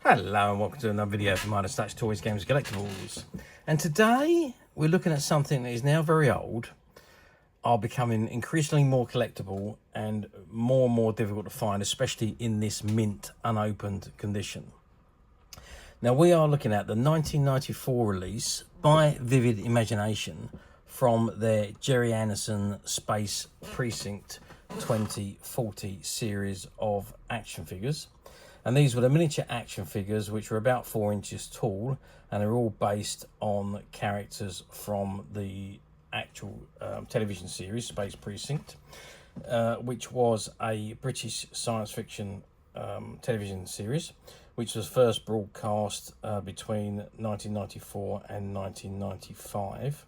Hello and welcome to another video from Minus Touch Toys, Games, Collectibles. And today we're looking at something that is now very old, are becoming increasingly more collectible and more difficult to find, especially in this mint unopened condition. Now we are looking at the 1994 release by Vivid Imagination from their Gerry Andersons Space Precinct 2040 series of action figures. And these were the miniature action figures, which were about 4 inches tall, and they're all based on characters from the actual television series Space Precinct, which was a British science fiction television series, which was first broadcast between 1994 and 1995.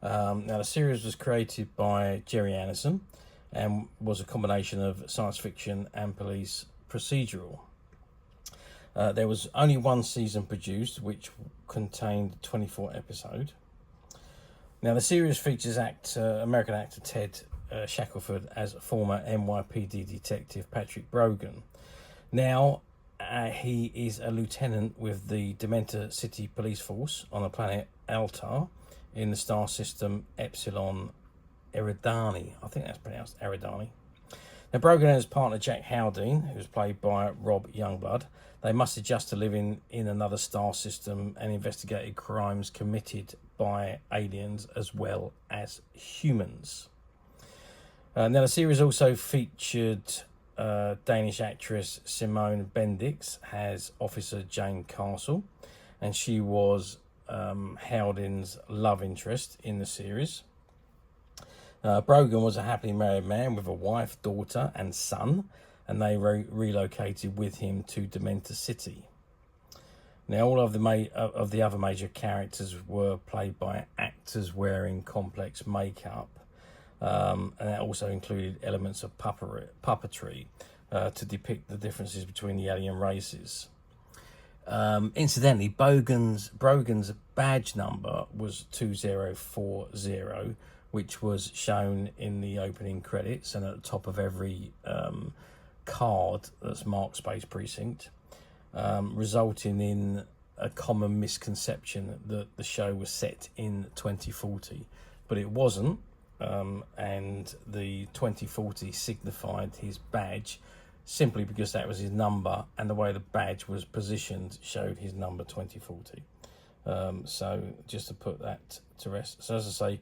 Now the series was created by Gerry Andersons and was a combination of science fiction and police procedural. There was only one season produced, which contained 24 episodes. Now, the series features American actor Ted Shackelford as former NYPD detective Patrick Brogan. Now, he is a lieutenant with the Dementor City Police Force on the planet Altar in the star system Epsilon Eridani. I think that's pronounced Eridani. Now, Brogan and his partner Jack Haldane, who was played by Rob Youngblood, they must adjust to living in another star system and investigate crimes committed by aliens as well as humans. Now, the series also featured Danish actress Simone Bendix as Officer Jane Castle, and she was Haldane's love interest in the series. Brogan was a happily married man with a wife, daughter and son, and they relocated with him to Dementor City. Now, all of the other major characters were played by actors wearing complex makeup, and that also included elements of puppetry to depict the differences between the alien races. Incidentally, Brogan's badge number was 2040, which was shown in the opening credits and at the top of every card that's marked Space Precinct, resulting in a common misconception that the show was set in 2040, but it wasn't, and the 2040 signified his badge simply because that was his number, and the way the badge was positioned showed his number 2040. So just to put that to rest. So as I say,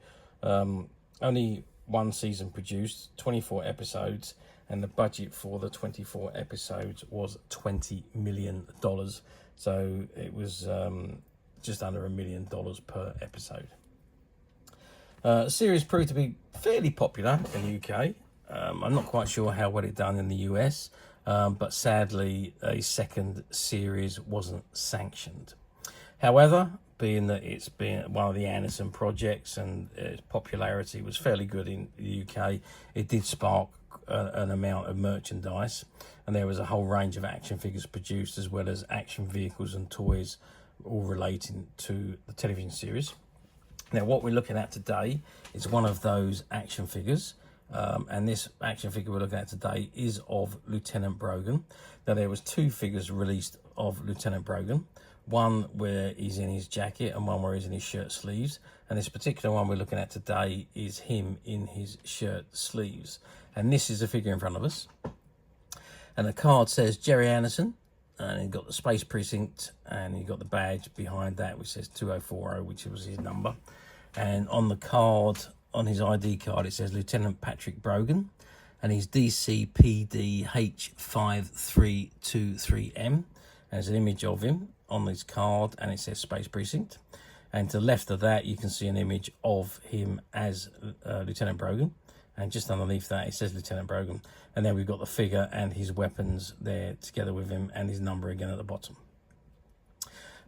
only one season produced, 24 episodes, and the budget for the 24 episodes was $20 million. So it was just under $1 million per episode. The series proved to be fairly popular in the UK. I'm not quite sure how well it done in the US, but sadly a second series wasn't sanctioned. However, being that it's been one of the Anderson projects and its popularity was fairly good in the UK, it did spark an amount of merchandise, and there was a whole range of action figures produced, as well as action vehicles and toys, all relating to the television series. Now, what we're looking at today is one of those action figures, and this action figure we're looking at today is of Lieutenant Brogan. Now, there was two figures released of Lieutenant Brogan, one where he's in his jacket and one where he's in his shirt sleeves, and this particular one we're looking at today is him in his shirt sleeves. And this is the figure in front of us, and the card says Gerry Andersons, and you've got the Space Precinct, and you've got the badge behind that which says 2040, which was his number. And on the card, on his ID card, it says Lieutenant Patrick Brogan, and he's DCPD H5323M. There's an image of him on this card, and it says Space Precinct. And to the left of that, you can see an image of him as Lieutenant Brogan. And just underneath that, it says Lieutenant Brogan. And then we've got the figure and his weapons there together with him, and his number again at the bottom.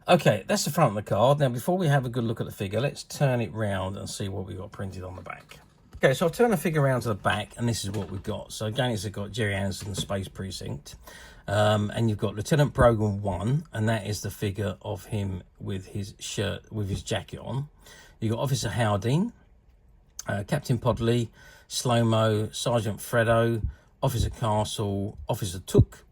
Okay, that's the front of the card. Now, before we have a good look at the figure, let's turn it round and see what we've got printed on the back. Okay, so I'll turn the figure around to the back, and this is what we've got. So again, it's got Gerry Andersons Space Precinct. And you've got Lieutenant Brogan 1, and that is the figure of him with his shirt, with his jacket on. You've got Officer Haldane, Captain Podley, Slow-Mo, Sergeant Freddo, Officer Castle, Officer Took,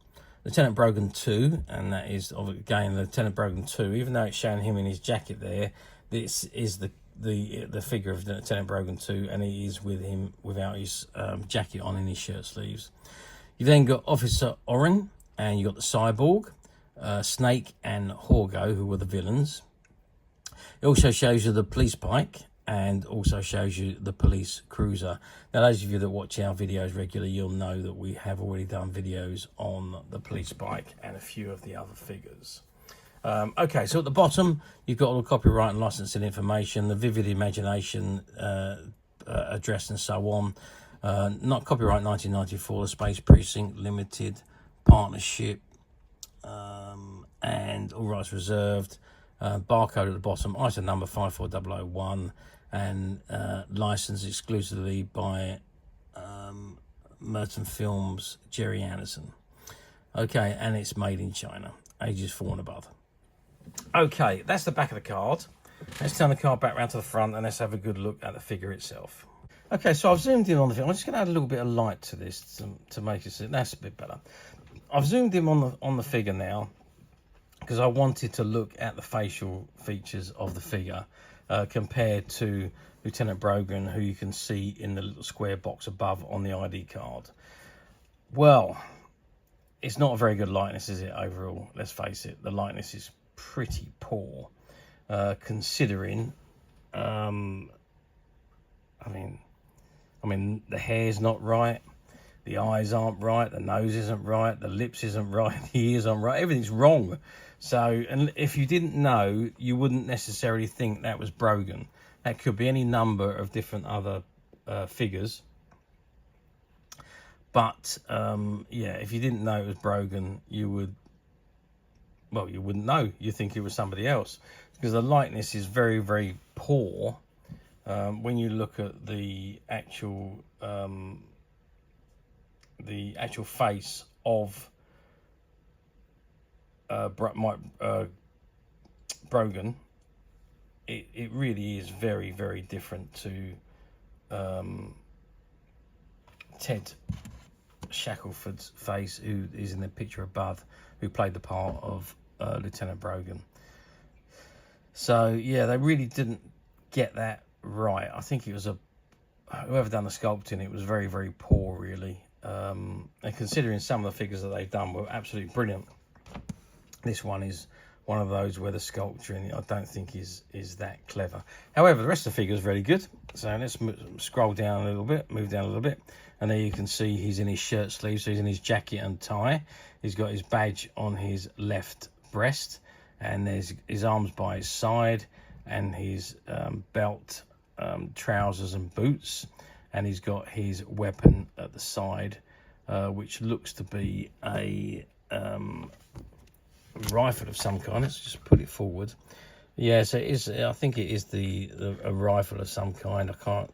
Lieutenant Brogan 2, and that is again Lieutenant Brogan 2. Even though it's showing him in his jacket there, this is the figure of Lieutenant Brogan 2, and he is with him without his jacket on in his shirt sleeves. You then got Officer Oren, and you got the Cyborg, Snake, and Horgo, who were the villains. It also shows you the police bike, and also shows you the police cruiser. Now, those of you that watch our videos regularly, you'll know that we have already done videos on the police bike and a few of the other figures. Okay, so at the bottom, you've got all the copyright and licensing information, the Vivid Imagination address and so on. Not copyright 1994, the Space Precinct Limited partnership, and all rights reserved. Barcode at the bottom, item number 54001, and licensed exclusively by Merton Films, Gerry Anderson. Okay, and it's made in China, ages 4 and above. Okay, that's the back of the card. Let's turn the card back around to the front and let's have a good look at the figure itself. Okay, so I've zoomed in on the figure. I'm just going to add a little bit of light to this to make it see. That's a bit better. I've zoomed in on the figure now, because I wanted to look at the facial features of the figure compared to Lieutenant Brogan, who you can see in the little square box above on the ID card. Well, it's not a very good likeness, is it, overall? Let's face it, the likeness is pretty poor, considering, I mean, the hair's not right, the eyes aren't right, the nose isn't right, the lips isn't right, the ears aren't right, everything's wrong. So, and if you didn't know, you wouldn't necessarily think that was Brogan. That could be any number of different other figures. But, yeah, if you didn't know it was Brogan, you would, well, you wouldn't know. You'd think it was somebody else. Because the likeness is very, very poor. When you look at the actual face of Brogan, it really is very, very different to Ted Shackelford's face, who is in the picture above, who played the part of Lieutenant Brogan. So yeah, they really didn't get that right. I think it was whoever done the sculpting, it was very, very poor, really. And considering some of the figures that they've done were absolutely brilliant, this one is one of those where the sculpturing, I don't think is that clever. However, the rest of the figure is very good. So let's scroll down a little bit, move down a little bit, and there you can see he's in his shirt sleeve, so he's in his jacket and tie. He's got his badge on his left breast, and there's his arms by his side, and his belt, trousers and boots, and he's got his weapon at the side, which looks to be a rifle of some kind. Let's just put it forward. Yeah, so it is. I think it is a rifle of some kind. I can't.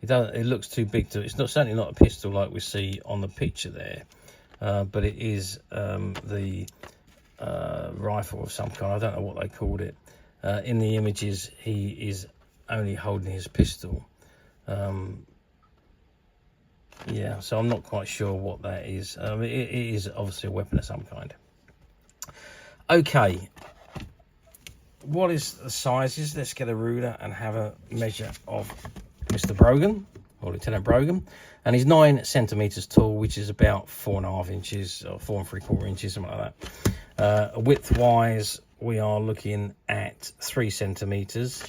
It looks too big to. It's not certainly not a pistol like we see on the picture there, but it is the rifle of some kind. I don't know what they called it. In the images, he is only holding his pistol. Yeah, so I'm not quite sure what that is. It is obviously a weapon of some kind. Okay, what is the sizes? Let's get a ruler and have a measure of Mr. Brogan, or Lieutenant Brogan. And he's 9 centimeters tall, which is about 4.5 inches or 4 3/4 inches, something like that. Width wise, we are looking at 3 centimeters,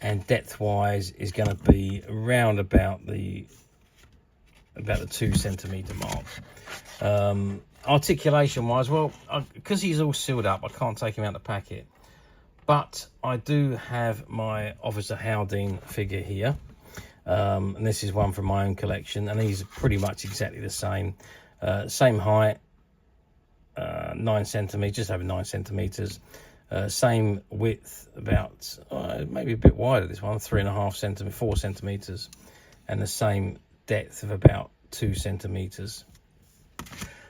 and depth wise is going to be around about the 2 centimeter mark. Articulation wise, well, because he's all sealed up, I can't take him out the packet, but I do have my Officer Haldane figure here, and this is one from my own collection, and he's pretty much exactly the same height, 9 centimeters, just over 9 centimeters, same width, about maybe a bit wider, this one, 3.5 centimeters, 4 centimeters, and the same depth of about 2 centimeters.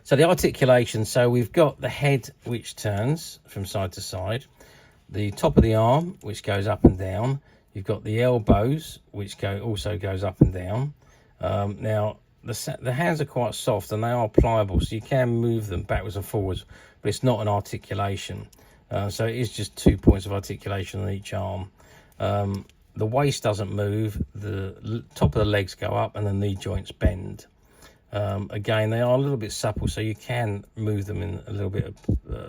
So the articulation, so we've got the head which turns from side to side, the top of the arm which goes up and down, you've got the elbows which also goes up and down. Now the hands are quite soft and they are pliable, so you can move them backwards and forwards, but it's not an articulation. So it is just 2 points of articulation on each arm. The waist doesn't move, the top of the legs go up and the knee joints bend. Again, they are a little bit supple, so you can move them in a little bit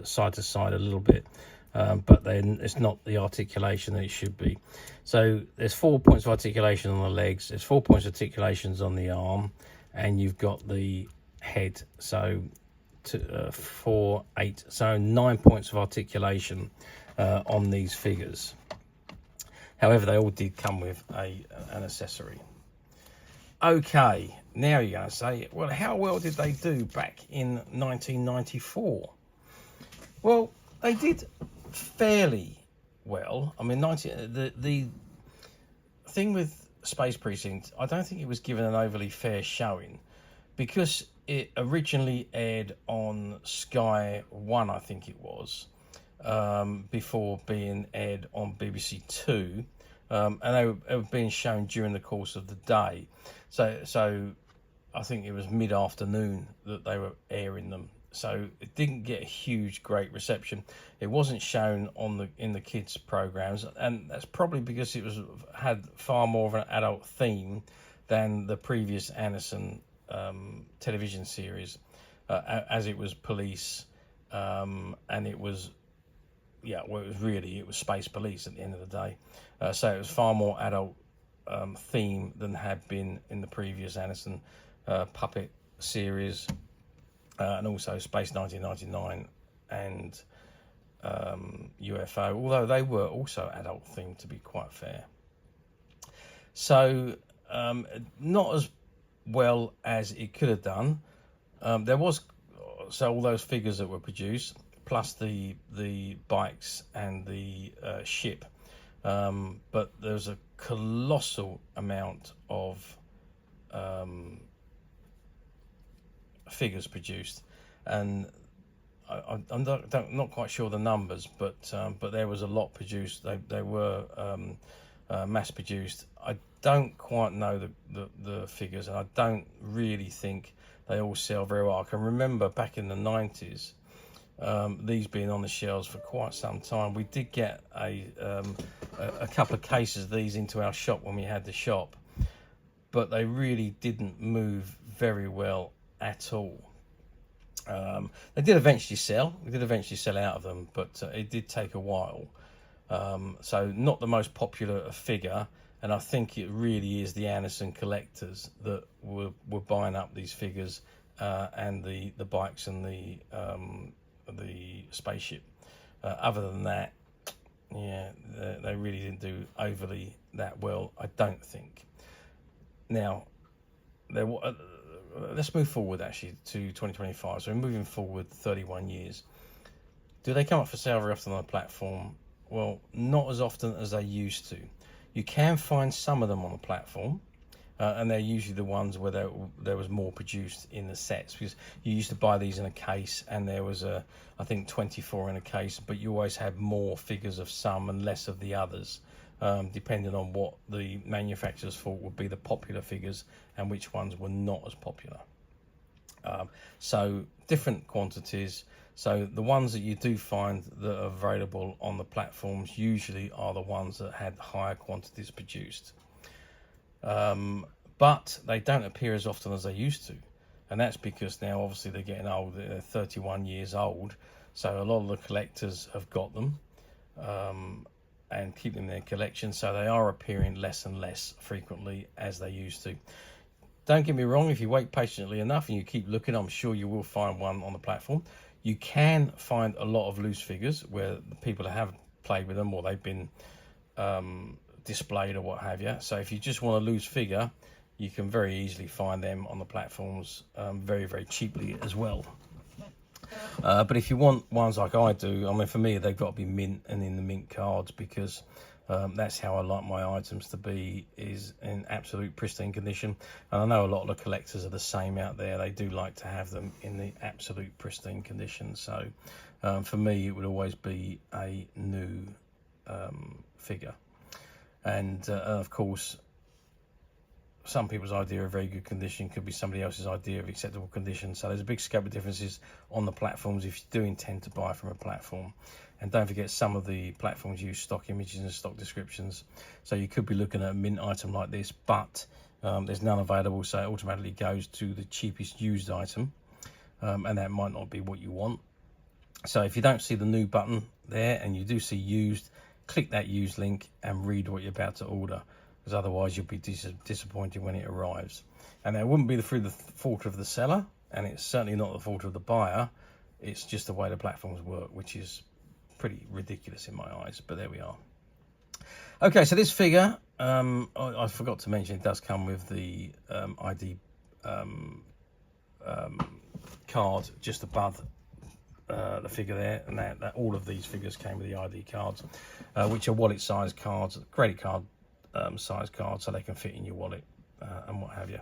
side to side a little bit, but then it's not the articulation that it should be. So there's 4 points of articulation on the legs, there's 4 points of articulations on the arm, and you've got the head, so 4, 8, so 9 points of articulation on these figures. However, they all did come with an accessory. Okay, now you're going to say, well, how well did they do back in 1994? Well, they did fairly well. I mean, the thing with Space Precinct, I don't think it was given an overly fair showing, because it originally aired on Sky 1, I think it was, before being aired on BBC Two, and they were being shown during the course of the day. So I think it was mid-afternoon that they were airing them. So it didn't get a huge, great reception. It wasn't shown in the kids' programs, and that's probably because it had far more of an adult theme than the previous Anderson television series, as it was police, and it was, yeah, well, it was space police at the end of the day. So it was far more adult theme than had been in the previous Anderson puppet series, and also Space 1999 and UFO, although they were also adult themed, to be quite fair. So not as well as it could have done. There was, so all those figures that were produced, plus the bikes and the ship, but there's a colossal amount of figures produced, and I'm not quite sure the numbers, but there was a lot produced. They were mass produced. I don't quite know the figures, and I don't really think they all sell very well. I can remember back in the 90s, these being on the shelves for quite some time. We did get a couple of cases of these into our shop when we had the shop, but they really didn't move very well at all. They did eventually sell. We did eventually sell out of them, but it did take a while. So not the most popular figure, and I think it really is the Anderson collectors that were buying up these figures, and the bikes and the spaceship. Other than that, yeah, they really didn't do overly that well, I don't think. Now, let's move forward actually to 2025. So we're moving forward 31 years. Do they come up for sale very often on the platform? Well, not as often as they used to. You can find some of them on the platform, and they're usually the ones where there was more produced in the sets, because you used to buy these in a case, and there was I think 24 in a case, but you always had more figures of some and less of the others, depending on what the manufacturers thought would be the popular figures and which ones were not as popular. So different quantities. So the ones that you do find that are available on the platforms usually are the ones that had higher quantities produced. But they don't appear as often as they used to. And that's because now obviously they're getting old, they're 31 years old. So a lot of the collectors have got them and keep them in their collection. So they are appearing less and less frequently as they used to. Don't get me wrong, if you wait patiently enough and you keep looking, I'm sure you will find one on the platform. You can find a lot of loose figures where the people have played with them or they've been displayed or what have you. So if you just want a loose figure, you can very easily find them on the platforms very, very cheaply as well. But if you want ones like I do, I mean, for me, they've got to be mint and in the mint cards, because that's how I like my items to be, is in absolute pristine condition. And I know a lot of the collectors are the same out there. They do like to have them in the absolute pristine condition. So for me, it would always be a new figure. And of course, some people's idea of very good condition could be somebody else's idea of acceptable condition. So there's a big scope of differences on the platforms if you do intend to buy from a platform. And don't forget, some of the platforms use stock images and stock descriptions. So you could be looking at a mint item like this, but there's none available, so it automatically goes to the cheapest used item. And that might not be what you want. So if you don't see the new button there and you do see used, click that used link and read what you're about to order, because otherwise you'll be disappointed when it arrives. And that wouldn't be through the fault of the seller, and it's certainly not the fault of the buyer. It's just the way the platforms work, which is pretty ridiculous in my eyes, but there we are. Okay, so this figure, I forgot to mention, it does come with the ID card just above the figure there, and that all of these figures came with the ID cards, which are wallet size cards, credit card size cards, so they can fit in your wallet and what have you.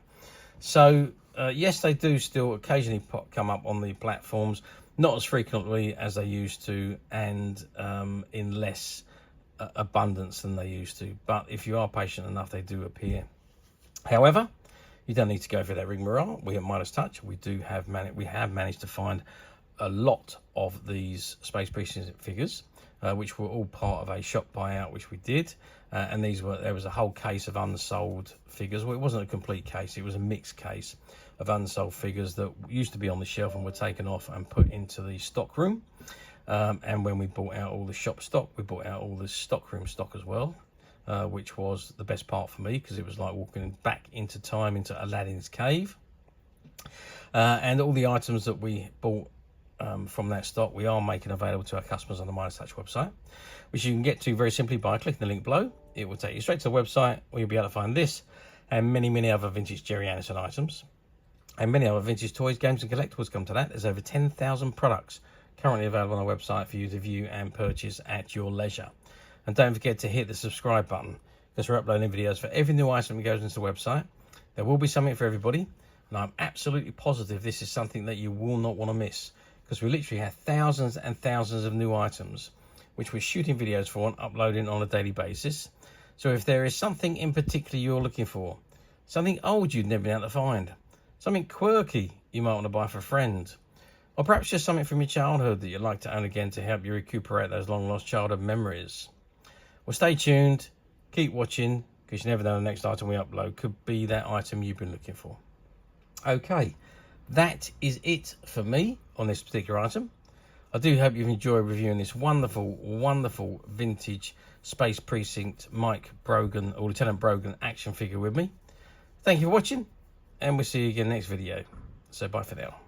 So yes, they do still occasionally come up on the platforms, not as frequently as they used to, and in less abundance than they used to, but if you are patient enough, they do appear. However, you don't need to go for that rigmarole. We at Midas Touch, we have managed to find a lot of these Space Precinct figures, which were all part of a shop buyout which we did, and there was a whole case of unsold figures. Well, it wasn't a complete case, it was a mixed case of unsold figures that used to be on the shelf and were taken off and put into the stock room. And when we bought out all the shop stock, we bought out all the stock room stock as well, which was the best part for me, because it was like walking back into time, into Aladdin's cave. And all the items that we bought from that stock, we are making available to our customers on the Midas Touch website, which you can get to very simply by clicking the link below. It will take you straight to the website, where you'll be able to find this and many other vintage Gerry Anderson items, and many other vintage toys, games and collectibles come to that. There's over 10,000 products currently available on our website for you to view and purchase at your leisure. And don't forget to hit the subscribe button, because we're uploading videos for every new item that goes into the website. There will be something for everybody, and I'm absolutely positive this is something that you will not want to miss, because we literally have thousands and thousands of new items which we're shooting videos for and uploading on a daily basis. So if there is something in particular you're looking for, something old you'd never been able to find, something quirky you might want to buy for a friend, or perhaps just something from your childhood that you'd like to own again to help you recuperate those long lost childhood memories, well, stay tuned, keep watching, because you never know the next item we upload could be that item you've been looking for. Okay, that is it for me on this particular item. I do hope you've enjoyed reviewing this wonderful vintage Space Precinct Mike Brogan, or Lieutenant Brogan, action figure with me. Thank you for watching, and we'll see you again next video. So bye for now.